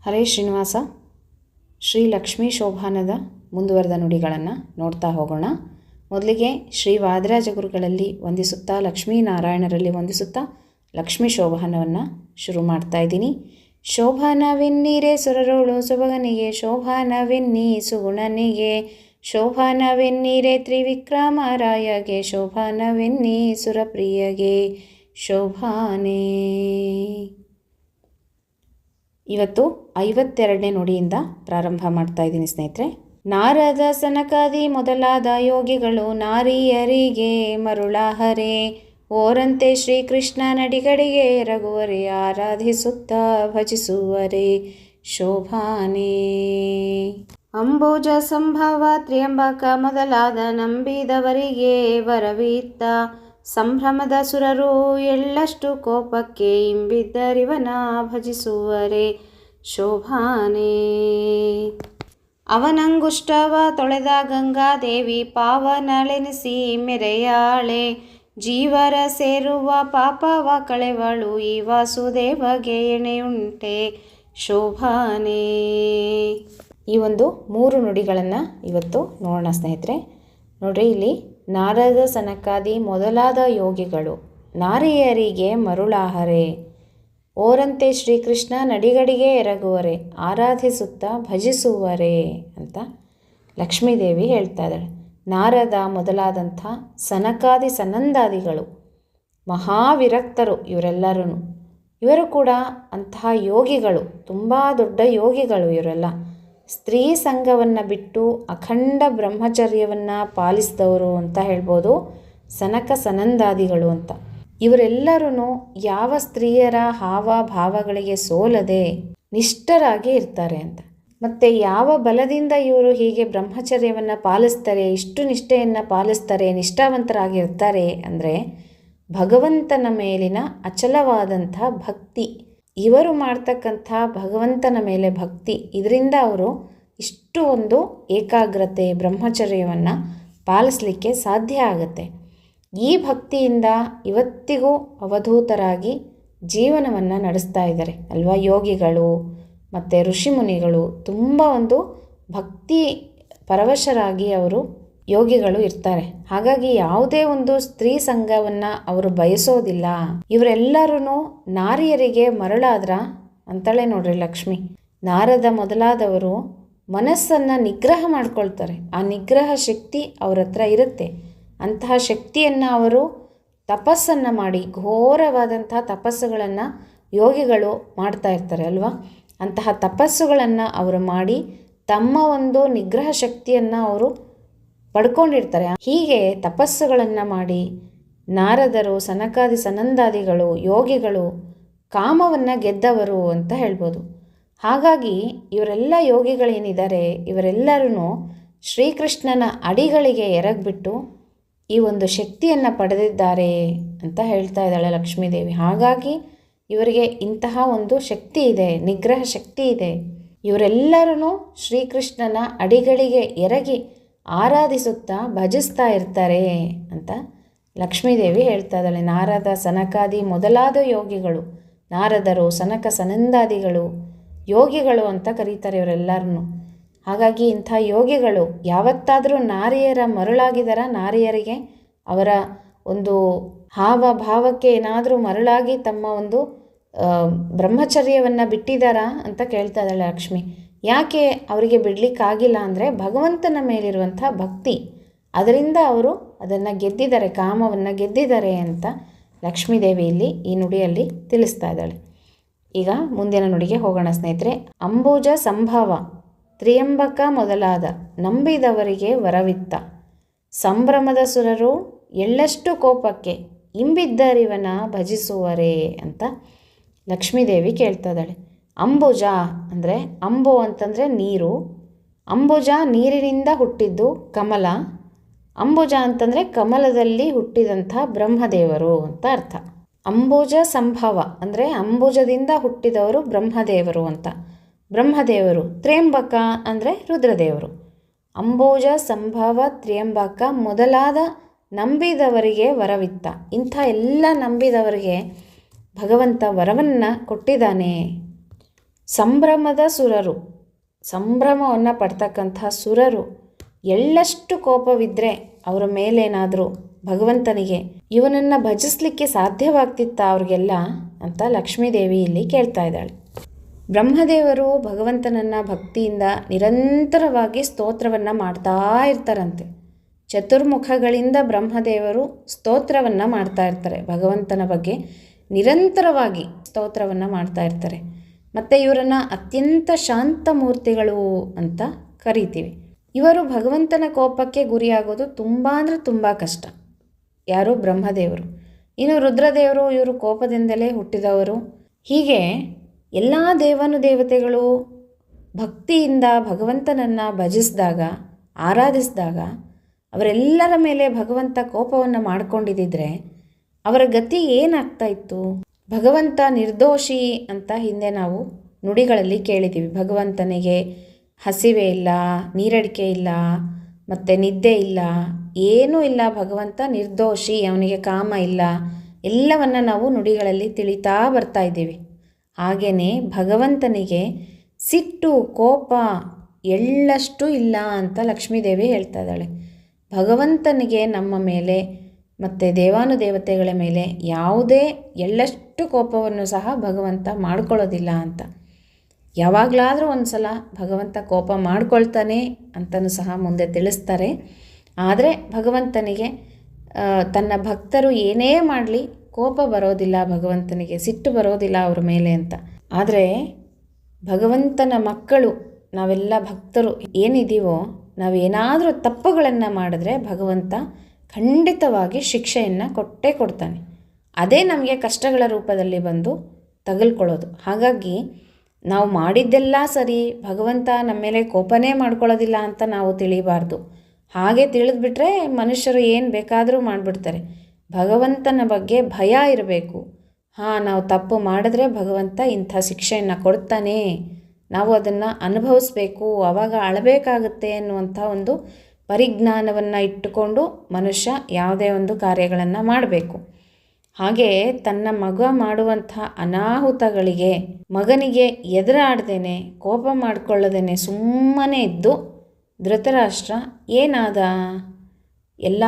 ಹರೇ ಶ್ರೀನಿವಾಸ. ಶ್ರೀ ಲಕ್ಷ್ಮೀ ಶೋಭಾನದ ಮುಂದುವರೆದ ನುಡಿಗಳನ್ನು ನೋಡ್ತಾ ಹೋಗೋಣ. ಮೊದಲಿಗೆ ಶ್ರೀ ವಾದಿರಾಜ ಗುರುಗಳಲ್ಲಿ ವಂದಿಸುತ್ತಾ, ಲಕ್ಷ್ಮೀನಾರಾಯಣರಲ್ಲಿ ವಂದಿಸುತ್ತಾ ಲಕ್ಷ್ಮೀ ಶೋಭಾನವನ್ನು ಶುರು ಮಾಡ್ತಾ ಇದ್ದೀನಿ. ಶೋಭಾನವೆನ್ನೀರೆ ಸುರರೋಳು ಸೊಬಗನಿಗೆ, ಶೋಭಾನವೆನ್ನಿ ಸುಗುಣನಿಗೆ, ಶೋಭಾನವೆನ್ನೀರೆ ತ್ರಿವಿಕ್ರಮರಾಯಗೆ, ಶೋಭಾನವೆನ್ನಿ ಸುರಪ್ರಿಯಗೆ, ಶೋಭಾನೇ. ಇವತ್ತು 52ನೇ ನುಡಿಯಿಂದ ಪ್ರಾರಂಭ ಮಾಡ್ತಾ ಇದ್ದೀನಿ ಸ್ನೇಹಿತರೆ. ನಾರದ ಸನಕಾದಿ ಮೊದಲಾದ ಯೋಗಿಗಳು ನಾರಿಯರಿಗೆ ಮರುಳಾಹರೆ, ಓರಂತೆ ಶ್ರೀಕೃಷ್ಣ ನಡಿಗಡಿಗೆ ರಘುವರೆ, ಆರಾಧಿಸುತ್ತಾ ಭಜಿಸುವರೆ, ಶೋಭಾನೇ. ಅಂಬುಜ ಸಂಭವ ತ್ರ್ಯಂಬಕ ಮೊದಲಾದ ನಂಬಿದವರಿಗೆ ವರವಿತ್ತ, ಸಂಭ್ರಮದ ಸುರರು ಎಳ್ಳಷ್ಟು ಕೋಪಕ್ಕೆ ಇಂಬಿದ್ದರಿವನ ಭಜಿಸುವರೆ, ಶೋಭಾನೇ. ಅವನಂಗುಷ್ಟವ ತೊಳೆದ ಗಂಗಾದೇವಿ ಪಾವನಳೆನಿಸಿ ಮೆರೆಯಾಳೆ, ಜೀವರ ಸೇರುವ ಪಾಪವ ಕಳೆವಳು ಈ ವಾಸುದೇವಗೆ ಎಣೆಯುಂಟೆ, ಶೋಭಾನೇ. ಈ ಒಂದು 3 ನುಡಿಗಳನ್ನು ಇವತ್ತು ನೋಡೋಣ ಸ್ನೇಹಿತರೆ. ನೋಡ್ರಿ, ಇಲ್ಲಿ ನಾರದ ಸನಕಾದಿ ಮೊದಲಾದ ಯೋಗಿಗಳು ನಾರಿಯರಿಗೆ ಮರುಳಾಹರೆ, ಓರಂತೆ ಶ್ರೀಕೃಷ್ಣ ನಡಿಗಡಿಗೆ ಎರಗುವರೆ, ಆರಾಧಿಸುತ್ತಾ ಭಜಿಸುವರೆ ಅಂತ ಲಕ್ಷ್ಮೀದೇವಿ ಹೇಳ್ತಾ ಇದ್ದಾಳೆ. ನಾರದ ಮೊದಲಾದಂಥ ಸನಕಾದಿ ಸನಂದಾದಿಗಳು ಮಹಾವಿರಕ್ತರು ಇವರೆಲ್ಲರೂ. ಇವರು ಕೂಡ ಅಂತಹ ಯೋಗಿಗಳು, ತುಂಬ ದೊಡ್ಡ ಯೋಗಿಗಳು ಇವರೆಲ್ಲ. ಸ್ತ್ರೀ ಸಂಘವನ್ನು ಬಿಟ್ಟು ಅಖಂಡ ಬ್ರಹ್ಮಚರ್ಯವನ್ನು ಪಾಲಿಸಿದವರು ಅಂತ ಹೇಳ್ಬೋದು ಸನಕ ಸನಂದಾದಿಗಳು ಅಂತ. ಇವರೆಲ್ಲರೂ ಯಾವ ಸ್ತ್ರೀಯರ ಹಾವಭಾವಗಳಿಗೆ ಸೋಲದೆ ನಿಷ್ಠರಾಗಿ ಇರ್ತಾರೆ ಅಂತ. ಮತ್ತು ಯಾವ ಬಲದಿಂದ ಇವರು ಹೀಗೆ ಬ್ರಹ್ಮಚರ್ಯವನ್ನು ಪಾಲಿಸ್ತಾರೆ, ಇಷ್ಟು ನಿಷ್ಠೆಯನ್ನು ಪಾಲಿಸ್ತಾರೆ, ನಿಷ್ಠಾವಂತರಾಗಿರ್ತಾರೆ ಅಂದರೆ ಭಗವಂತನ ಮೇಲಿನ ಅಚಲವಾದಂಥ ಭಕ್ತಿ. ಇವರು ಮಾಡ್ತಕ್ಕಂಥ ಭಗವಂತನ ಮೇಲೆ ಭಕ್ತಿ, ಇದರಿಂದ ಅವರು ಇಷ್ಟು ಒಂದು ಏಕಾಗ್ರತೆ ಬ್ರಹ್ಮಚರ್ಯವನ್ನು ಪಾಲಿಸಲಿಕ್ಕೆ ಸಾಧ್ಯ ಆಗುತ್ತೆ. ಈ ಭಕ್ತಿಯಿಂದ ಇವತ್ತಿಗೂ ಅವಧೂತರಾಗಿ ಜೀವನವನ್ನು ನಡೆಸ್ತಾ ಇದ್ದಾರೆ ಅಲ್ವಾ ಯೋಗಿಗಳು ಮತ್ತು ಋಷಿಮುನಿಗಳು. ತುಂಬ ಒಂದು ಭಕ್ತಿ ಪರವಶರಾಗಿ ಅವರು ಯೋಗಿಗಳು ಇರ್ತಾರೆ. ಹಾಗಾಗಿ ಯಾವುದೇ ಒಂದು ಸ್ತ್ರೀ ಸಂಘವನ್ನು ಅವರು ಬಯಸೋದಿಲ್ಲ. ಇವರೆಲ್ಲರೂ ನಾರಿಯರಿಗೆ ಮರಳಾದ್ರ ಅಂತಲೇ ನೋಡ್ರಿ ಲಕ್ಷ್ಮಿ. ನಾರದ ಮೊದಲಾದವರು ಮನಸ್ಸನ್ನು ನಿಗ್ರಹ ಮಾಡ್ಕೊಳ್ತಾರೆ. ಆ ನಿಗ್ರಹ ಶಕ್ತಿ ಅವ್ರ ಹತ್ರ ಇರುತ್ತೆ. ಅಂತಹ ಶಕ್ತಿಯನ್ನು ಅವರು ತಪಸ್ಸನ್ನು ಮಾಡಿ, ಘೋರವಾದಂಥ ತಪಸ್ಸುಗಳನ್ನು ಯೋಗಿಗಳು ಮಾಡ್ತಾ ಇರ್ತಾರೆ ಅಲ್ವಾ. ಅಂತಹ ತಪಸ್ಸುಗಳನ್ನು ಅವರು ಮಾಡಿ ತಮ್ಮ ಒಂದು ನಿಗ್ರಹ ಶಕ್ತಿಯನ್ನು ಅವರು ಪಡ್ಕೊಂಡಿರ್ತಾರೆ. ಹೀಗೆ ತಪಸ್ಸುಗಳನ್ನು ಮಾಡಿ ನಾರದರು ಸನಕಾದಿ ಸನಂದಾದಿಗಳು ಯೋಗಿಗಳು ಕಾಮವನ್ನು ಗೆದ್ದವರು ಅಂತ ಹೇಳ್ಬೋದು. ಹಾಗಾಗಿ ಇವರೆಲ್ಲ ಯೋಗಿಗಳೇನಿದ್ದಾರೆ ಇವರೆಲ್ಲರೂ ಶ್ರೀಕೃಷ್ಣನ ಅಡಿಗಳಿಗೆ ಎರಗಿಬಿಟ್ಟು ಈ ಒಂದು ಶಕ್ತಿಯನ್ನು ಪಡೆದಿದ್ದಾರೆ ಅಂತ ಹೇಳ್ತಾ ಇದ್ದಾಳೆ ಲಕ್ಷ್ಮೀದೇವಿ. ಹಾಗಾಗಿ ಇವರಿಗೆ ಇಂತಹ ಒಂದು ಶಕ್ತಿ ಇದೆ, ನಿಗ್ರಹ ಶಕ್ತಿ ಇದೆ. ಇವರೆಲ್ಲರೂ ಶ್ರೀಕೃಷ್ಣನ ಅಡಿಗಳಿಗೆ ಎರಗಿ ಆರಾಧಿಸುತ್ತಾ ಭಜಿಸ್ತಾ ಇರ್ತಾರೆ ಅಂತ ಲಕ್ಷ್ಮೀದೇವಿ ಹೇಳ್ತಾ ಇದ್ದಾಳೆ. ನಾರದ ಸನಕಾದಿ ಮೊದಲಾದ ಯೋಗಿಗಳು, ನಾರದರು ಸನಕ ಸನಂದಾದಿಗಳು ಯೋಗಿಗಳು ಅಂತ ಕರೀತಾರೆ ಇವರೆಲ್ಲರನ್ನು. ಹಾಗಾಗಿ ಇಂಥ ಯೋಗಿಗಳು ಯಾವತ್ತಾದರೂ ನಾರಿಯರ ಮರುಳಾಗಿದ್ದಾರ, ನಾರಿಯರಿಗೆ ಅವರ ಒಂದು ಹಾವಭಾವಕ್ಕೆ ಏನಾದರೂ ಮರುಳಾಗಿ ತಮ್ಮ ಒಂದು ಬ್ರಹ್ಮಚರ್ಯವನ್ನು ಬಿಟ್ಟಿದ್ದಾರಾ ಅಂತ ಕೇಳ್ತಾ ಇದ್ದಾಳೆ ಲಕ್ಷ್ಮಿ. ಯಾಕೆ ಅವರಿಗೆ ಬಿಡಲಿಕ್ಕಾಗಿಲ್ಲ ಅಂದರೆ ಭಗವಂತನ ಮೇಲಿರುವಂಥ ಭಕ್ತಿ, ಅದರಿಂದ ಅವರು ಅದನ್ನು ಗೆದ್ದಿದ್ದಾರೆ, ಕಾಮವನ್ನು ಗೆದ್ದಿದ್ದಾರೆ ಅಂತ ಲಕ್ಷ್ಮೀದೇವಿ ಇಲ್ಲಿ ಈ ನುಡಿಯಲ್ಲಿ ತಿಳಿಸ್ತಾ ಇದ್ದಾಳೆ. ಈಗ ಮುಂದಿನ ನುಡಿಗೆ ಹೋಗೋಣ ಸ್ನೇಹಿತರೆ. ಅಂಬುಜ ಸಂಭವ ತ್ರ್ಯಂಬಕ ಮೊದಲಾದ ನಂಬಿದವರಿಗೆ ವರವಿತ್ತ, ಸಂಭ್ರಮದ ಸುರರು ಎಳ್ಳಷ್ಟು ಕೋಪಕ್ಕೆ ಇಂಬಿದ್ದರಿವನ ಭಜಿಸುವರೆ ಅಂತ ಲಕ್ಷ್ಮೀದೇವಿ ಕೇಳ್ತಾ ಇದ್ದಾಳೆ. ಅಂಬುಜ ಅಂದರೆ, ಅಂಬು ಅಂತಂದರೆ ನೀರು, ಅಂಬುಜ ನೀರಿನಿಂದ ಹುಟ್ಟಿದ್ದು ಕಮಲ, ಅಂಬುಜ ಅಂತಂದರೆ ಕಮಲದಲ್ಲಿ ಹುಟ್ಟಿದಂಥ ಬ್ರಹ್ಮದೇವರು ಅಂತ ಅರ್ಥ. ಅಂಬುಜ ಸಂಭವ ಅಂದರೆ ಅಂಬುಜದಿಂದ ಹುಟ್ಟಿದವರು ಬ್ರಹ್ಮದೇವರು ಅಂತ. ಬ್ರಹ್ಮದೇವರು. ತ್ರ್ಯಂಬಕ ಅಂದರೆ ರುದ್ರದೇವರು. ಅಂಬುಜ ಸಂಭವ ತ್ರ್ಯಂಬಕ ಮೊದಲಾದ ನಂಬಿದವರಿಗೆ ವರವಿತ್ತ. ಇಂಥ ಎಲ್ಲ ನಂಬಿದವರಿಗೆ ಭಗವಂತ ವರವನ್ನು ಕೊಟ್ಟಿದ್ದಾನೆ. ಸಂಭ್ರಮದ ಸುರರು, ಸಂಭ್ರಮವನ್ನು ಪಡ್ತಕ್ಕಂಥ ಸುರರು ಎಳ್ಳಷ್ಟು ಕೋಪವಿದ್ದರೆ ಅವರ ಮೇಲೇನಾದರೂ ಭಗವಂತನಿಗೆ ಇವನನ್ನು ಭಜಿಸ್ಲಿಕ್ಕೆ ಸಾಧ್ಯವಾಗ್ತಿತ್ತಾ ಅವ್ರಿಗೆಲ್ಲ ಅಂತ ಲಕ್ಷ್ಮೀದೇವಿ ಇಲ್ಲಿ ಕೇಳ್ತಾ ಇದ್ದಾಳೆ. ಬ್ರಹ್ಮದೇವರು ಭಗವಂತನನ್ನು ಭಕ್ತಿಯಿಂದ ನಿರಂತರವಾಗಿ ಸ್ತೋತ್ರವನ್ನು ಮಾಡ್ತಾ ಇರ್ತಾರಂತೆ. ಚತುರ್ಮುಖಗಳಿಂದ ಬ್ರಹ್ಮದೇವರು ಸ್ತೋತ್ರವನ್ನು ಮಾಡ್ತಾ ಇರ್ತಾರೆ. ಭಗವಂತನ ಬಗ್ಗೆ ನಿರಂತರವಾಗಿ ಸ್ತೋತ್ರವನ್ನು ಮಾಡ್ತಾ ಇರ್ತಾರೆ. ಮತ್ತು ಇವರನ್ನು ಅತ್ಯಂತ ಶಾಂತ ಮೂರ್ತಿಗಳು ಅಂತ ಕರಿತೀವಿ. ಇವರು ಭಗವಂತನ ಕೋಪಕ್ಕೆ ಗುರಿಯಾಗೋದು ತುಂಬ ಅಂದರೆ ತುಂಬ ಕಷ್ಟ. ಯಾರು? ಬ್ರಹ್ಮದೇವರು. ಇನ್ನು ರುದ್ರದೇವರು, ಇವರು ಕೋಪದಿಂದಲೇ ಹುಟ್ಟಿದವರು. ಹೀಗೆ ಎಲ್ಲ ದೇವತೆಗಳು ಭಕ್ತಿಯಿಂದ ಭಗವಂತನನ್ನು ಭಜಿಸಿದಾಗ, ಆರಾಧಿಸಿದಾಗ ಅವರೆಲ್ಲರ ಮೇಲೆ ಭಗವಂತ ಕೋಪವನ್ನು ಮಾಡಿಕೊಂಡಿದ್ದರೆ ಅವರ ಗತಿ ಏನಾಗ್ತಾ ಇತ್ತು? ಭಗವಂತ ನಿರ್ದೋಷಿ ಅಂತ ಹಿಂದೆ ನಾವು ನುಡಿಗಳಲ್ಲಿ ಕೇಳಿದ್ದೀವಿ. ಭಗವಂತನಿಗೆ ಹಸಿವೆ ಇಲ್ಲ, ನೀರಡಿಕೆ ಇಲ್ಲ, ಮತ್ತು ನಿದ್ದೆ ಇಲ್ಲ, ಏನೂ ಇಲ್ಲ. ಭಗವಂತ ನಿರ್ದೋಷಿ, ಅವನಿಗೆ ಕಾಮ ಇಲ್ಲ, ಎಲ್ಲವನ್ನು ನಾವು ನುಡಿಗಳಲ್ಲಿ ತಿಳಿತಾ ಬರ್ತಾ ಇದ್ದೀವಿ. ಹಾಗೆಯೇ ಭಗವಂತನಿಗೆ ಸಿಟ್ಟು, ಕೋಪ ಎಳ್ಳಷ್ಟು ಇಲ್ಲ ಅಂತ ಲಕ್ಷ್ಮೀದೇವಿ ಹೇಳ್ತಾ ಇದ್ದಾಳೆ. ಭಗವಂತನಿಗೆ ನಮ್ಮ ಮೇಲೆ ಮತ್ತು ದೇವಾನುದೇವತೆಗಳ ಮೇಲೆ ಯಾವುದೇ ಎಳ್ಳಷ್ಟು ಕೋಪವನ್ನು ಸಹ ಭಗವಂತ ಮಾಡ್ಕೊಳ್ಳೋದಿಲ್ಲ ಅಂತ. ಯಾವಾಗಲಾದರೂ ಒಂದು ಸಲ ಭಗವಂತ ಕೋಪ ಮಾಡ್ಕೊಳ್ತಾನೆ ಅಂತಲೂ ಸಹ ಮುಂದೆ ತಿಳಿಸ್ತಾರೆ. ಆದರೆ ಭಗವಂತನಿಗೆ ತನ್ನ ಭಕ್ತರು ಏನೇ ಮಾಡಲಿ ಕೋಪ ಬರೋದಿಲ್ಲ, ಭಗವಂತನಿಗೆ ಸಿಟ್ಟು ಬರೋದಿಲ್ಲ ಅವ್ರ ಮೇಲೆ ಅಂತ. ಆದರೆ ಭಗವಂತನ ಮಕ್ಕಳು ನಾವೆಲ್ಲ ಭಕ್ತರು ಏನಿದ್ದೀವೋ, ನಾವೇನಾದರೂ ತಪ್ಪುಗಳನ್ನು ಮಾಡಿದ್ರೆ ಭಗವಂತ ಖಂಡಿತವಾಗಿ ಶಿಕ್ಷೆಯನ್ನು ಕೊಟ್ಟೇ ಕೊಡ್ತಾನೆ. ಅದೇ ನಮಗೆ ಕಷ್ಟಗಳ ರೂಪದಲ್ಲಿ ಬಂದು ತಗಲ್ಕೊಳ್ಳೋದು. ಹಾಗಾಗಿ ನಾವು ಮಾಡಿದ್ದೆಲ್ಲ ಸರಿ, ಭಗವಂತ ನಮ್ಮ ಮೇಲೆ ಕೋಪನೇ ಮಾಡ್ಕೊಳ್ಳೋದಿಲ್ಲ ಅಂತ ನಾವು ತಿಳಿಬಾರ್ದು. ಹಾಗೆ ತಿಳಿದ್ಬಿಟ್ರೆ ಮನುಷ್ಯರು ಏನು ಬೇಕಾದರೂ ಮಾಡಿಬಿಡ್ತಾರೆ. ಭಗವಂತನ ಬಗ್ಗೆ ಭಯ ಇರಬೇಕು. ನಾವು ತಪ್ಪು ಮಾಡಿದ್ರೆ ಭಗವಂತ ಇಂಥ ಶಿಕ್ಷೆಯನ್ನು ಕೊಡ್ತಾನೆ, ನಾವು ಅದನ್ನು ಅನುಭವಿಸ್ಬೇಕು, ಆವಾಗ ಅಳಬೇಕಾಗುತ್ತೆ ಅನ್ನುವಂಥ ಒಂದು ಪರಿಜ್ಞಾನವನ್ನು ಇಟ್ಟುಕೊಂಡು ಮನುಷ್ಯ ಯಾವುದೇ ಒಂದು ಕಾರ್ಯಗಳನ್ನು ಮಾಡಬೇಕು. ಹಾಗೆ ತನ್ನ ಮಗ ಮಾಡುವಂಥ ಅನಾಹುತಗಳಿಗೆ ಮಗನಿಗೆ ಎದುರಾಡ್ದೇನೆ, ಕೋಪ ಮಾಡಿಕೊಳ್ಳದೇನೆ ಸುಮ್ಮನೆ ಇದ್ದು ಧೃತರಾಷ್ಟ್ರ ಏನಾದ? ಎಲ್ಲ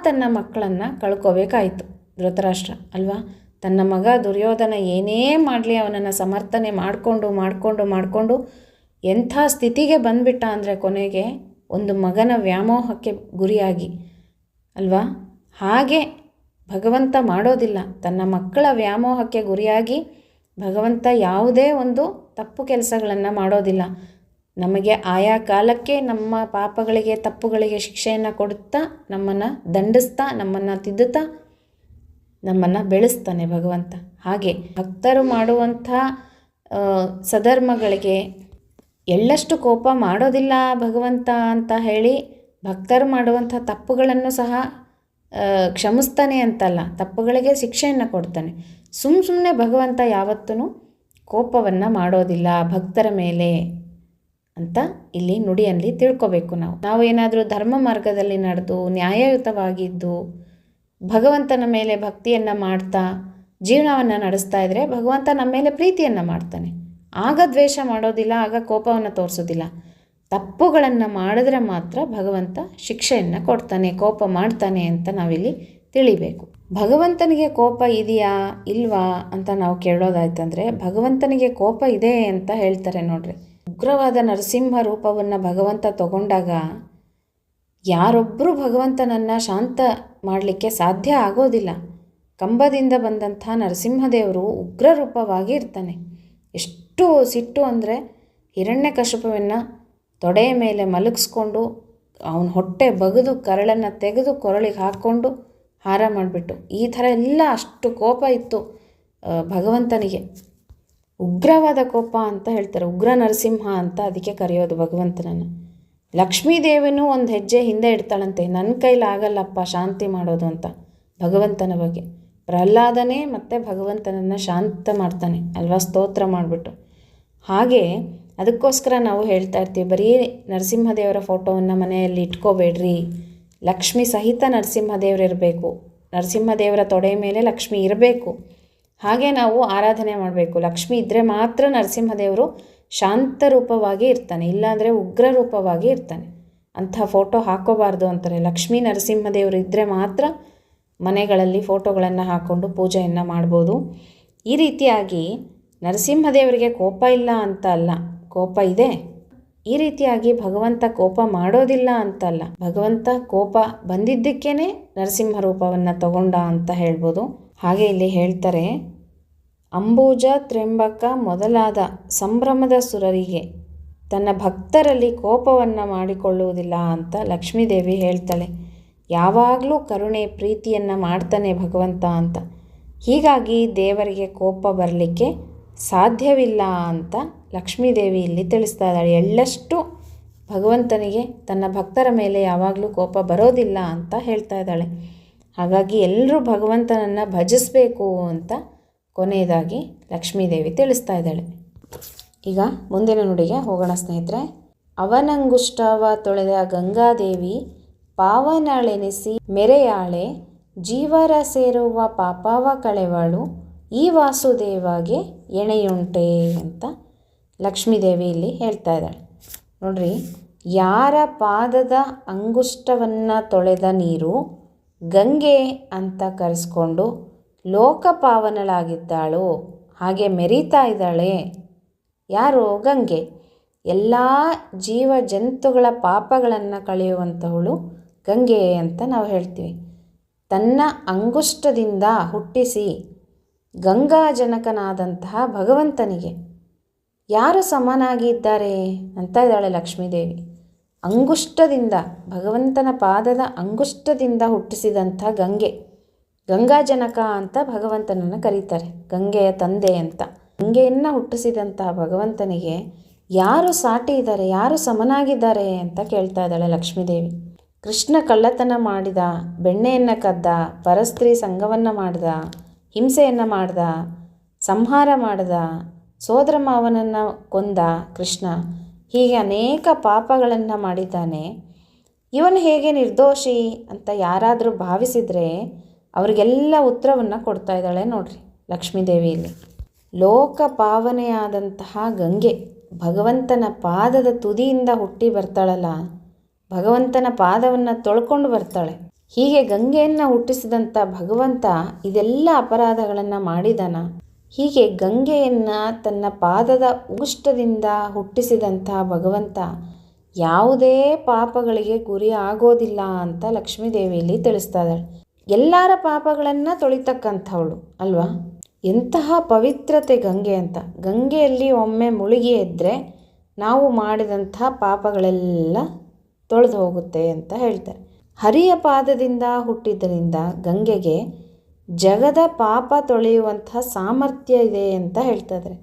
ತನ್ನ ಮಕ್ಕಳನ್ನು ಕಳ್ಕೋಬೇಕಾಯಿತು ಧೃತರಾಷ್ಟ್ರ ಅಲ್ವಾ. ತನ್ನ ಮಗ ದುರ್ಯೋಧನ ಏನೇ ಮಾಡಲಿ ಅವನನ್ನು ಸಮರ್ಥನೆ ಮಾಡಿಕೊಂಡು ಎಂಥ ಸ್ಥಿತಿಗೆ ಬಂದುಬಿಟ್ಟ ಅಂದರೆ ಕೊನೆಗೆ ಒಂದು ಮಗನ ವ್ಯಾಮೋಹಕ್ಕೆ ಗುರಿಯಾಗಿ ಅಲ್ವಾ. ಹಾಗೆ ಭಗವಂತ ಮಾಡೋದಿಲ್ಲ. ತನ್ನ ಮಕ್ಕಳ ವ್ಯಾಮೋಹಕ್ಕೆ ಗುರಿಯಾಗಿ ಭಗವಂತ ಯಾವುದೇ ಒಂದು ತಪ್ಪು ಕೆಲಸಗಳನ್ನು ಮಾಡೋದಿಲ್ಲ. ನಮಗೆ ಆಯಾ ಕಾಲಕ್ಕೆ ನಮ್ಮ ಪಾಪಗಳಿಗೆ, ತಪ್ಪುಗಳಿಗೆ ಶಿಕ್ಷೆಯನ್ನು ಕೊಡುತ್ತಾ, ನಮ್ಮನ್ನು ದಂಡಿಸ್ತಾ, ನಮ್ಮನ್ನು ತಿದ್ದುತ್ತಾ, ನಮ್ಮನ್ನು ಬೆಳೆಸ್ತಾನೆ ಭಗವಂತ. ಹಾಗೆ ಭಕ್ತರು ಮಾಡುವಂಥ ಸಧರ್ಮಗಳಿಗೆ ಎಳ್ಳಷ್ಟು ಕೋಪ ಮಾಡೋದಿಲ್ಲ ಭಗವಂತ ಅಂತ ಹೇಳಿ ಭಕ್ತರು ಮಾಡುವಂಥ ತಪ್ಪುಗಳನ್ನು ಸಹ ಕ್ಷಮಿಸ್ತಾನೆ ಅಂತಲ್ಲ, ತಪ್ಪುಗಳಿಗೆ ಶಿಕ್ಷೆಯನ್ನು ಕೊಡ್ತಾನೆ. ಸುಮ್ಮನೆ ಭಗವಂತ ಯಾವತ್ತೂ ಕೋಪವನ್ನು ಮಾಡೋದಿಲ್ಲ ಭಕ್ತರ ಮೇಲೆ ಅಂತ ಇಲ್ಲಿ ನುಡಿಯಲ್ಲಿ ತಿಳ್ಕೊಬೇಕು. ನಾವು ಏನಾದರೂ ಧರ್ಮ ಮಾರ್ಗದಲ್ಲಿ ನಡೆದು ನ್ಯಾಯಯುತವಾಗಿದ್ದು ಭಗವಂತನ ಮೇಲೆ ಭಕ್ತಿಯನ್ನು ಮಾಡ್ತಾ ಜೀವನವನ್ನು ನಡೆಸ್ತಾ ಇದ್ದರೆ ಭಗವಂತ ನಮ್ಮ ಮೇಲೆ ಪ್ರೀತಿಯನ್ನು ಮಾಡ್ತಾನೆ. ಆಗ ದ್ವೇಷ ಮಾಡೋದಿಲ್ಲ, ಆಗ ಕೋಪವನ್ನು ತೋರಿಸೋದಿಲ್ಲ. ತಪ್ಪುಗಳನ್ನು ಮಾಡಿದ್ರೆ ಮಾತ್ರ ಭಗವಂತ ಶಿಕ್ಷೆಯನ್ನು ಕೊಡ್ತಾನೆ, ಕೋಪ ಮಾಡ್ತಾನೆ ಅಂತ ನಾವಿಲ್ಲಿ ತಿಳಿಬೇಕು. ಭಗವಂತನಿಗೆ ಕೋಪ ಇದೆಯಾ ಇಲ್ವಾ ಅಂತ ನಾವು ಕೇಳೋದಾಯ್ತಂದರೆ ಭಗವಂತನಿಗೆ ಕೋಪ ಇದೆ ಅಂತ ಹೇಳ್ತಾರೆ ನೋಡ್ರಿ. ಉಗ್ರವಾದ ನರಸಿಂಹ ರೂಪವನ್ನು ಭಗವಂತ ತಗೊಂಡಾಗ ಯಾರೊಬ್ಬರೂ ಭಗವಂತನನ್ನು ಶಾಂತ ಮಾಡಲಿಕ್ಕೆ ಸಾಧ್ಯ ಆಗೋದಿಲ್ಲ. ಕಂಬದಿಂದ ಬಂದಂಥ ನರಸಿಂಹದೇವರು ಉಗ್ರ ರೂಪವಾಗಿ ಇರ್ತಾನೆ. ಎಷ್ಟು ಸಿಟ್ಟು ಅಂದರೆ ಹಿರಣ್ಯಕಶಿಪುವನ್ನು ತೊಡೆಯ ಮೇಲೆ ಮಲಗಿಸ್ಕೊಂಡು ಅವನ ಹೊಟ್ಟೆ ಬಗೆದು ಕರಳನ್ನು ತೆಗೆದು ಕೊರಳಿಗೆ ಹಾಕ್ಕೊಂಡು ಹಾರ ಮಾಡಿಬಿಟ್ಟು, ಈ ಥರ ಎಲ್ಲ ಅಷ್ಟು ಕೋಪ ಇತ್ತು ಭಗವಂತನಿಗೆ. ಉಗ್ರವಾದ ಕೋಪ ಅಂತ ಹೇಳ್ತಾರೆ, ಉಗ್ರ ನರಸಿಂಹ ಅಂತ ಅದಕ್ಕೆ ಕರೆಯೋದು ಭಗವಂತನನ್ನು. ಲಕ್ಷ್ಮೀದೇವಿನೂ ಒಂದು ಹೆಜ್ಜೆ ಹಿಂದೆ ಇಡ್ತಾಳಂತೆ, ನನ್ನ ಕೈಲಾಗಲ್ಲಪ್ಪ ಶಾಂತಿ ಮಾಡೋದು ಅಂತ ಭಗವಂತನ ಬಗ್ಗೆ. ಪ್ರಹ್ಲಾದನೇ ಮತ್ತು ಭಗವಂತನನ್ನು ಶಾಂತ ಮಾಡ್ತಾನೆ ಅಲ್ವಾ, ಸ್ತೋತ್ರ ಮಾಡಿಬಿಟ್ಟು. ಹಾಗೆ ಅದಕ್ಕೋಸ್ಕರ ನಾವು ಹೇಳ್ತಾ ಇರ್ತೀವಿ, ಬರೀ ನರಸಿಂಹದೇವರ ಫೋಟೋವನ್ನು ಮನೆಯಲ್ಲಿ ಇಟ್ಕೋಬೇಡ್ರಿ, ಲಕ್ಷ್ಮಿ ಸಹಿತ ನರಸಿಂಹದೇವರಿರಬೇಕು, ನರಸಿಂಹದೇವರ ತೊಡೆ ಮೇಲೆ ಲಕ್ಷ್ಮಿ ಇರಬೇಕು. ಹಾಗೆ ನಾವು ಆರಾಧನೆ ಮಾಡಬೇಕು. ಲಕ್ಷ್ಮಿ ಇದ್ದರೆ ಮಾತ್ರ ನರಸಿಂಹದೇವರು ಶಾಂತ ರೂಪವಾಗಿ ಇರ್ತಾನೆ, ಇಲ್ಲಾಂದರೆ ಉಗ್ರ ರೂಪವಾಗಿ ಇರ್ತಾನೆ. ಅಂಥ ಫೋಟೋ ಹಾಕೋಬಾರ್ದು ಅಂತಾರೆ. ಲಕ್ಷ್ಮೀ ನರಸಿಂಹದೇವರು ಇದ್ದರೆ ಮಾತ್ರ ಮನೆಗಳಲ್ಲಿ ಫೋಟೋಗಳನ್ನು ಹಾಕ್ಕೊಂಡು ಪೂಜೆಯನ್ನು ಮಾಡ್ಬೋದು. ಈ ರೀತಿಯಾಗಿ ನರಸಿಂಹದೇವರಿಗೆ ಕೋಪ ಇಲ್ಲ ಅಂತ ಅಲ್ಲ, ಕೋಪ ಇದೆ. ಈ ರೀತಿಯಾಗಿ ಭಗವಂತ ಕೋಪ ಮಾಡೋದಿಲ್ಲ ಅಂತಲ್ಲ, ಭಗವಂತ ಕೋಪ ಬಂದಿದ್ದಕ್ಕೇ ನರಸಿಂಹ ರೂಪವನ್ನು ತಗೊಂಡ ಅಂತ ಹೇಳ್ಬೋದು. ಹಾಗೆ ಇಲ್ಲಿ ಹೇಳ್ತಾರೆ, ಅಂಬುಜ ತ್ರ್ಯಂಬಕ ಮೊದಲಾದ ಸಂಭ್ರಮದ ಸುರರಿಗೆ ತನ್ನ ಭಕ್ತರಲ್ಲಿ ಕೋಪವನ್ನು ಮಾಡಿಕೊಳ್ಳುವುದಿಲ್ಲ ಅಂತ ಲಕ್ಷ್ಮೀದೇವಿ ಹೇಳ್ತಾಳೆ. ಯಾವಾಗಲೂ ಕರುಣೆ ಪ್ರೀತಿಯನ್ನು ಮಾಡ್ತಾನೆ ಭಗವಂತ ಅಂತ. ಹೀಗಾಗಿ ದೇವರಿಗೆ ಕೋಪ ಬರಲಿಕ್ಕೆ ಸಾಧ್ಯವಿಲ್ಲ ಅಂತ ಲಕ್ಷ್ಮೀದೇವಿ ಇಲ್ಲಿ ತಿಳಿಸ್ತಾ ಇದ್ದಾಳೆ. ಎಳ್ಳಷ್ಟು ಭಗವಂತನಿಗೆ ತನ್ನ ಭಕ್ತರ ಮೇಲೆ ಯಾವಾಗಲೂ ಕೋಪ ಬರೋದಿಲ್ಲ ಅಂತ ಹೇಳ್ತಾ ಇದ್ದಾಳೆ. ಹಾಗಾಗಿ ಎಲ್ಲರೂ ಭಗವಂತನನ್ನು ಭಜಿಸಬೇಕು ಅಂತ ಕೊನೆಯದಾಗಿ ಲಕ್ಷ್ಮೀದೇವಿ ತಿಳಿಸ್ತಾ ಇದ್ದಾಳೆ. ಈಗ ಮುಂದಿನ ನುಡಿಗೆ ಹೋಗೋಣ ಸ್ನೇಹಿತರೆ. ಅವನಂಗುಷ್ಟವ ತೊಳೆದ ಗಂಗಾದೇವಿ ಪಾವನಳೆನಿಸಿ ಮೆರೆಯಾಳೆ, ಜೀವರ ಸೇರುವ ಪಾಪವ ಕಳೆವಳು, ಈ ವಾಸುದೇವಗೆ ಎಣೆಯುಂಟೆ ಅಂತ ಲಕ್ಷ್ಮೀದೇವಿ ಇಲ್ಲಿ ಹೇಳ್ತಾ ಇದ್ದಾಳೆ. ನೋಡ್ರಿ, ಯಾರ ಪಾದದ ಅಂಗುಷ್ಟವನ್ನು ತೊಳೆದ ನೀರು ಗಂಗೆ ಅಂತ ಕರೆಸ್ಕೊಂಡು ಲೋಕಪಾವನಳಾಗಿದ್ದಾಳು, ಹಾಗೆ ಮೆರೀತಾ ಇದ್ದಾಳೆ. ಯಾರು? ಗಂಗೆ. ಎಲ್ಲ ಜೀವ ಜಂತುಗಳ ಪಾಪಗಳನ್ನು ಕಳೆಯುವಂಥವಳು ಗಂಗೆ ಅಂತ ನಾವು ಹೇಳ್ತೀವಿ. ತನ್ನ ಅಂಗುಷ್ಟದಿಂದ ಹುಟ್ಟಿಸಿ ಗಂಗಾಜನಕನಾದಂತಹ ಭಗವಂತನಿಗೆ ಯಾರು ಸಮನಾಗಿದ್ದಾರೆ ಅಂತ ಇದ್ದಾಳೆ ಲಕ್ಷ್ಮೀದೇವಿ. ಅಂಗುಷ್ಟದಿಂದ, ಭಗವಂತನ ಪಾದದ ಅಂಗುಷ್ಟದಿಂದ ಹುಟ್ಟಿಸಿದಂಥ ಗಂಗೆ, ಗಂಗಾಜನಕ ಅಂತ ಭಗವಂತನನ್ನು ಕರೀತಾರೆ, ಗಂಗೆಯ ತಂದೆ ಅಂತ. ಗಂಗೆಯನ್ನು ಹುಟ್ಟಿಸಿದಂತಹ ಭಗವಂತನಿಗೆ ಯಾರು ಸಾಟಿ ಇದ್ದಾರೆ, ಯಾರು ಸಮನಾಗಿದ್ದಾರೆ ಅಂತ ಕೇಳ್ತಾ ಇದ್ದಾಳೆ ಲಕ್ಷ್ಮೀದೇವಿ. ಕೃಷ್ಣ ಕಳ್ಳತನ ಮಾಡಿದ, ಬೆಣ್ಣೆಯನ್ನು ಕದ್ದ, ಪರಸ್ತ್ರೀ ಸಂಘವನ್ನು ಮಾಡಿದ, ಹಿಂಸೆಯನ್ನು ಮಾಡ್ದ, ಸಂಹಾರ ಮಾಡ್ದ, ಸೋದರ ಮಾವನನ್ನು ಕೊಂದ ಕೃಷ್ಣ, ಹೀಗೆ ಅನೇಕ ಪಾಪಗಳನ್ನು ಮಾಡಿದ್ದಾನೆ. ಇವನು ಹೇಗೆ ನಿರ್ದೋಷಿ ಅಂತ ಯಾರಾದರೂ ಭಾವಿಸಿದರೆ ಅವರಿಗೆಲ್ಲ ಉತ್ತರವನ್ನು ಕೊಡ್ತಾ ಇದ್ದಾಳೆ ನೋಡ್ರಿ ಲಕ್ಷ್ಮೀದೇವಿಯಲ್ಲಿ. ಲೋಕ ಪಾವನೆಯಾದಂತಹ ಗಂಗೆ ಭಗವಂತನ ಪಾದದ ತುದಿಯಿಂದ ಹುಟ್ಟಿ ಬರ್ತಾಳಲ್ಲ, ಭಗವಂತನ ಪಾದವನ್ನು ತೊಳ್ಕೊಂಡು ಬರ್ತಾಳೆ. ಹೀಗೆ ಗಂಗೆಯನ್ನು ಹುಟ್ಟಿಸಿದಂಥ ಭಗವಂತ ಇದೆಲ್ಲ ಅಪರಾಧಗಳನ್ನು ಮಾಡಿದಾನ. ಹೀಗೆ ಗಂಗೆಯನ್ನು ತನ್ನ ಪಾದದ ಉಗುಷ್ಟದಿಂದ ಹುಟ್ಟಿಸಿದಂತಹ ಭಗವಂತ ಯಾವುದೇ ಪಾಪಗಳಿಗೆ ಗುರಿ ಆಗೋದಿಲ್ಲ ಅಂತ ಲಕ್ಷ್ಮೀದೇವಿಯಲ್ಲಿ ತಿಳಿಸ್ತಾ ಇದ್ದಾಳೆ. ಎಲ್ಲರ ಪಾಪಗಳನ್ನು ತೊಳಿತಕ್ಕಂಥವಳು ಅಲ್ವಾ. ಎಂತಹ ಪವಿತ್ರತೆ ಗಂಗೆ ಅಂತ. ಗಂಗೆಯಲ್ಲಿ ಒಮ್ಮೆ ಮುಳುಗಿ ಎದ್ದರೆ ನಾವು ಮಾಡಿದಂಥ ಪಾಪಗಳೆಲ್ಲ ತೊಳೆದು ಹೋಗುತ್ತೆ ಅಂತ ಹೇಳ್ತಾರೆ. ಹರಿಯ ಪಾದದಿಂದ ಹುಟ್ಟಿದ್ದರಿಂದ ಗಂಗೆಗೆ ಜಗದ ಪಾಪ ತೊಳೆಯುವಂತಹ ಸಾಮರ್ಥ್ಯ ಇದೆ ಅಂತ ಹೇಳ್ತಾ ಇದ್ದಾರೆ.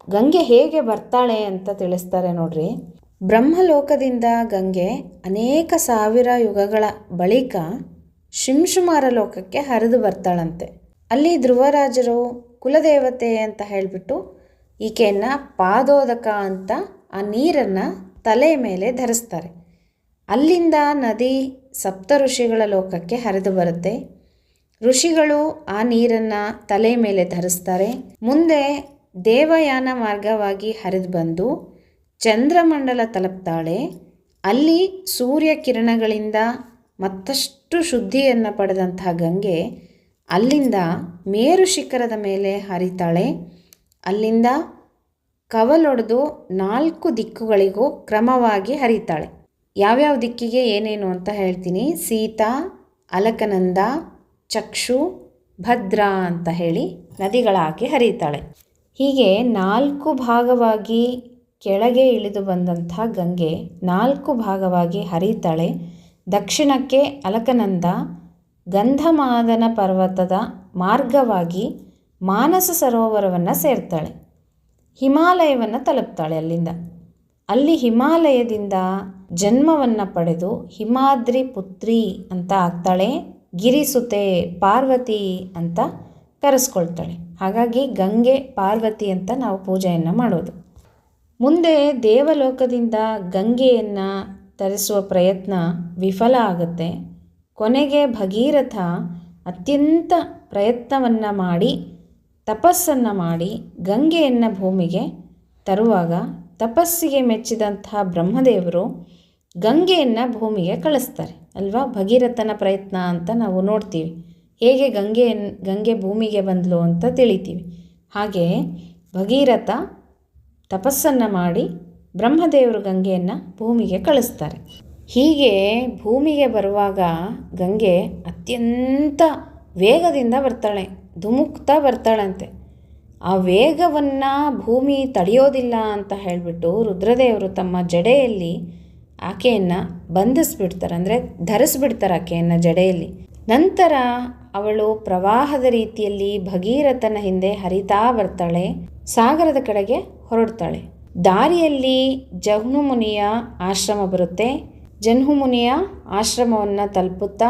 ಗಂಗೆ ಹೇಗೆ ಬರ್ತಾಳೆ ಅಂತ ತಿಳಿಸ್ತಾರೆ ನೋಡ್ರಿ. ಬ್ರಹ್ಮಲೋಕದಿಂದ ಗಂಗೆ ಅನೇಕ ಸಾವಿರ ಯುಗಗಳ ಬಳಿಕ ಶಿಂಶುಮಾರ ಲೋಕಕ್ಕೆ ಹರಿದು ಬರ್ತಾಳಂತೆ. ಅಲ್ಲಿ ಧ್ರುವರಾಜರು ಕುಲದೇವತೆ ಅಂತ ಹೇಳಿಬಿಟ್ಟು ಈಕೆಯನ್ನು ಪಾದೋದಕ ಅಂತ ಆ ನೀರನ್ನು ತಲೆ ಮೇಲೆ ಧರಿಸ್ತಾರೆ. ಅಲ್ಲಿಂದ ನದಿ ಸಪ್ತ ಋಷಿಗಳ ಲೋಕಕ್ಕೆ ಹರಿದು ಬರುತ್ತೆ. ಋಷಿಗಳು ಆ ನೀರನ್ನು ತಲೆ ಮೇಲೆ ಧರಿಸ್ತಾರೆ. ಮುಂದೆ ದೇವಯಾನ ಮಾರ್ಗವಾಗಿ ಹರಿದು ಬಂದು ಚಂದ್ರಮಂಡಲ ತಲುಪ್ತಾಳೆ. ಅಲ್ಲಿ ಸೂರ್ಯ ಕಿರಣಗಳಿಂದ ಮತ್ತಷ್ಟು ಶುದ್ಧಿಯನ್ನು ಪಡೆದಂತಹ ಗಂಗೆ ಅಲ್ಲಿಂದ ಮೇರು ಶಿಖರದ ಮೇಲೆ ಹರಿತಾಳೆ. ಅಲ್ಲಿಂದ ಕವಲೊಡೆದು 4 ದಿಕ್ಕುಗಳಿಗೂ ಕ್ರಮವಾಗಿ ಹರಿತಾಳೆ. ಯಾವ್ಯಾವ ದಿಕ್ಕಿಗೆ ಏನೇನು ಅಂತ ಹೇಳ್ತೀನಿ. ಸೀತಾ, ಅಲಕನಂದ, ಚಕ್ಷು, ಭದ್ರಾ ಅಂತ ಹೇಳಿ ನದಿಗಳಾಗಿ ಹರಿತಾಳೆ. ಹೀಗೆ 4 ಭಾಗವಾಗಿ ಕೆಳಗೆ ಇಳಿದು ಬಂದಂಥ ಗಂಗೆ 4 ಭಾಗವಾಗಿ ಹರಿತಾಳೆ. ದಕ್ಷಿಣಕ್ಕೆ ಅಲಕನಂದ ಗಂಧಮಾದನ ಪರ್ವತದ ಮಾರ್ಗವಾಗಿ ಮಾನಸ ಸರೋವರವನ್ನು ಸೇರ್ತಾಳೆ. ಹಿಮಾಲಯವನ್ನು ತಲುಪ್ತಾಳೆ. ಅಲ್ಲಿ ಹಿಮಾಲಯದಿಂದ ಜನ್ಮವನ್ನು ಪಡೆದು ಹಿಮಾದ್ರಿ ಪುತ್ರಿ ಅಂತ ಆಗ್ತಾಳೆ. ಗಿರಿಸುತೆ, ಪಾರ್ವತಿ ಅಂತ ಕರೆಸ್ಕೊಳ್ತಾಳೆ. ಹಾಗಾಗಿ ಗಂಗೆ ಪಾರ್ವತಿ ಅಂತ ನಾವು ಪೂಜೆಯನ್ನು ಮಾಡೋದು. ಮುಂದೆ ದೇವಲೋಕದಿಂದ ಗಂಗೆಯನ್ನು ತರಿಸುವ ಪ್ರಯತ್ನ ವಿಫಲ ಆಗುತ್ತೆ. ಕೊನೆಗೆ ಭಗೀರಥ ಅತ್ಯಂತ ಪ್ರಯತ್ನವನ್ನು ಮಾಡಿ ತಪಸ್ಸನ್ನು ಮಾಡಿ ಗಂಗೆಯನ್ನು ಭೂಮಿಗೆ ತರುವಾಗ ತಪಸ್ಸಿಗೆ ಮೆಚ್ಚಿದಂತಹ ಬ್ರಹ್ಮದೇವರು ಗಂಗೆಯನ್ನು ಭೂಮಿಗೆ ಕಳಿಸ್ತಾರೆ ಅಲ್ವಾ. ಭಗೀರಥನ ಪ್ರಯತ್ನ ಅಂತ ನಾವು ನೋಡ್ತೀವಿ, ಹೇಗೆ ಗಂಗೆ ಭೂಮಿಗೆ ಬಂದಳು ಅಂತ ತಿಳಿತೀವಿ. ಹಾಗೆ ಭಗೀರಥ ತಪಸ್ಸನ್ನು ಮಾಡಿ ಬ್ರಹ್ಮದೇವರು ಗಂಗೆಯನ್ನು ಭೂಮಿಗೆ ಕಳಿಸ್ತಾರೆ. ಹೀಗೆ ಭೂಮಿಗೆ ಬರುವಾಗ ಗಂಗೆ ಅತ್ಯಂತ ವೇಗದಿಂದ ಬರ್ತಾಳೆ, ಧುಮುಕ್ತಾ ಬರ್ತಾಳಂತೆ. ಆ ವೇಗವನ್ನು ಭೂಮಿ ತಡೆಯೋದಿಲ್ಲ ಅಂತ ಹೇಳಿಬಿಟ್ಟು ರುದ್ರದೇವರು ತಮ್ಮ ಜಡೆಯಲ್ಲಿ ಆಕೆಯನ್ನು ಬಂಧಿಸ್ಬಿಡ್ತಾರೆ, ಅಂದರೆ ಧರಿಸ್ಬಿಡ್ತಾರೆ ಆಕೆಯನ್ನು ಜಡೆಯಲ್ಲಿ. ನಂತರ ಅವಳು ಪ್ರವಾಹದ ರೀತಿಯಲ್ಲಿ ಭಗೀರಥನ ಹಿಂದೆ ಹರಿತಾ ಬರ್ತಾಳೆ, ಸಾಗರದ ಕಡೆಗೆ ಹೊರಡ್ತಾಳೆ. ದಾರಿಯಲ್ಲಿ ಜಹ್ನುಮುನಿಯ ಆಶ್ರಮ ಬರುತ್ತೆ. ಜಹ್ನುಮುನಿಯ ಆಶ್ರಮವನ್ನು ತಲುಪುತ್ತಾ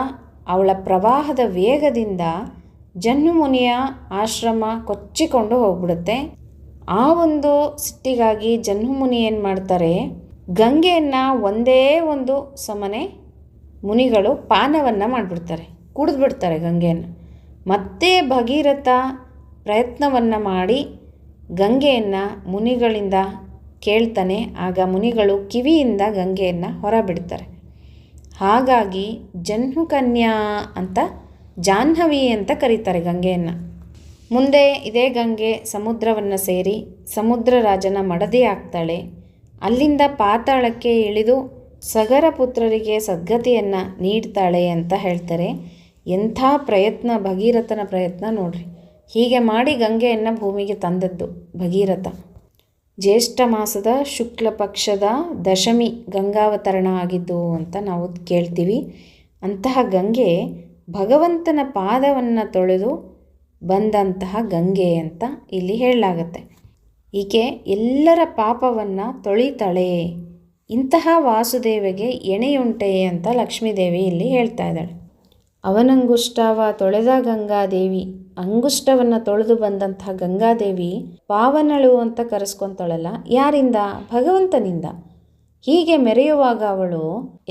ಅವಳ ಪ್ರವಾಹದ ವೇಗದಿಂದ ಜಹ್ನುಮುನಿಯ ಆಶ್ರಮ ಕೊಚ್ಚಿಕೊಂಡು ಹೋಗ್ಬಿಡುತ್ತೆ. ಆ ಒಂದು ಸಿಟ್ಟಿಗಾಗಿ ಜಹ್ನುಮುನಿ ಏನು ಮಾಡ್ತಾರೆ, ಗಂಗೆಯನ್ನು ಒಂದೇ ಒಂದು ಸಮನೆ ಮುನಿಗಳು ಪಾನವನ್ನು ಮಾಡಿಬಿಡ್ತಾರೆ, ಕುಡಿದ್ಬಿಡ್ತಾರೆ ಗಂಗೆಯನ್ನು. ಮತ್ತೆ ಭಗೀರಥ ಪ್ರಯತ್ನವನ್ನು ಮಾಡಿ ಗಂಗೆಯನ್ನು ಮುನಿಗಳಿಂದ ಕೇಳ್ತಾನೆ. ಆಗ ಮುನಿಗಳು ಕಿವಿಯಿಂದ ಗಂಗೆಯನ್ನು ಹೊರಬಿಡ್ತಾರೆ. ಹಾಗಾಗಿ ಜಹ್ನುಕನ್ಯಾ ಅಂತ, ಜಾಹ್ನವಿ ಅಂತ ಕರೀತಾರೆ ಗಂಗೆಯನ್ನು. ಮುಂದೆ ಇದೇ ಗಂಗೆ ಸಮುದ್ರವನ್ನು ಸೇರಿ ಸಮುದ್ರ ರಾಜನ ಮಡದಿ ಆಗ್ತಾಳೆ. ಅಲ್ಲಿಂದ ಪಾತಾಳಕ್ಕೆ ಇಳಿದು ಸಗರ ಪುತ್ರರಿಗೆ ಸದ್ಗತಿಯನ್ನು ನೀಡ್ತಾಳೆ ಅಂತ ಹೇಳ್ತಾರೆ. ಎಂಥ ಪ್ರಯತ್ನ, ಭಗೀರಥನ ಪ್ರಯತ್ನ ನೋಡ್ರಿ. ಹೀಗೆ ಮಾಡಿ ಗಂಗೆಯನ್ನು ಭೂಮಿಗೆ ತಂದದ್ದು ಭಗೀರಥ. ಜ್ಯೇಷ್ಠ ಮಾಸದ ಶುಕ್ಲ ಪಕ್ಷದ ದಶಮಿ ಗಂಗಾವತರಣ ಆಗಿದ್ದು ಅಂತ ನಾವು ಕೇಳ್ತೀವಿ. ಅಂತಹ ಗಂಗೆ ಭಗವಂತನ ಪಾದವನ್ನು ತೊಳೆದು ಬಂದಂತಹ ಗಂಗೆ ಅಂತ ಇಲ್ಲಿ ಹೇಳಲಾಗತ್ತೆ. ಈಕೆ ಎಲ್ಲರ ಪಾಪವನ್ನು ತೊಳಿತಾಳೆ. ಇಂತಹ ವಾಸುದೇವಿಗೆ ಎಣೆಯುಂಟೆ ಅಂತ ಲಕ್ಷ್ಮೀದೇವಿ ಇಲ್ಲಿ ಹೇಳ್ತಾ ಇದ್ದಾಳೆ. ಅವನಂಗುಷ್ಟವ ತೊಳೆದ ಗಂಗಾದೇವಿ, ಅಂಗುಷ್ಟವನ್ನು ತೊಳೆದು ಬಂದಂತಹ ಗಂಗಾದೇವಿ ಪಾವನಳು ಅಂತ ಕರೆಸ್ಕೊತಾಳಲ್ಲ, ಯಾರಿಂದ? ಭಗವಂತನಿಂದ. ಹೀಗೆ ಮೆರೆಯುವಾಗ ಅವಳು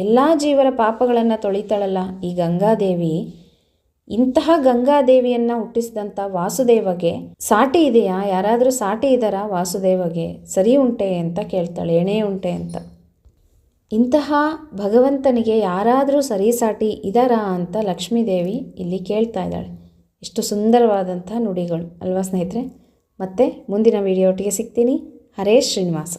ಎಲ್ಲ ಜೀವರ ಪಾಪಗಳನ್ನು ತೊಳಿತಾಳಲ್ಲ ಈ ಗಂಗಾದೇವಿ. ಇಂತಹ ಗಂಗಾದೇವಿಯನ್ನು ಹುಟ್ಟಿಸಿದಂಥ ವಾಸುದೇವಗೆ ಸಾಟಿ ಇದೆಯಾ? ಯಾರಾದರೂ ಸಾಟಿ ಇದ್ದಾರಾ ವಾಸುದೇವಗೆ? ಸರಿ ಉಂಟೆ ಅಂತ ಕೇಳ್ತಾಳೆ, ಎಣೆ ಉಂಟೆ ಅಂತ. ಇಂತಹ ಭಗವಂತನಿಗೆ ಯಾರಾದರೂ ಸರಿಸಾಟಿ ಇದ್ದಾರಾ ಅಂತ ಲಕ್ಷ್ಮೀದೇವಿ ಇಲ್ಲಿ ಕೇಳ್ತಾ ಇದ್ದಾಳೆ. ಎಷ್ಟು ಸುಂದರವಾದಂಥ ನುಡಿಗಳು ಅಲ್ವಾ ಸ್ನೇಹಿತರೆ. ಮತ್ತೆ ಮುಂದಿನ ವಿಡಿಯೋ ಒಟ್ಟಿಗೆ ಸಿಗ್ತೀನಿ. ಹರೇ ಶ್ರೀನಿವಾಸ.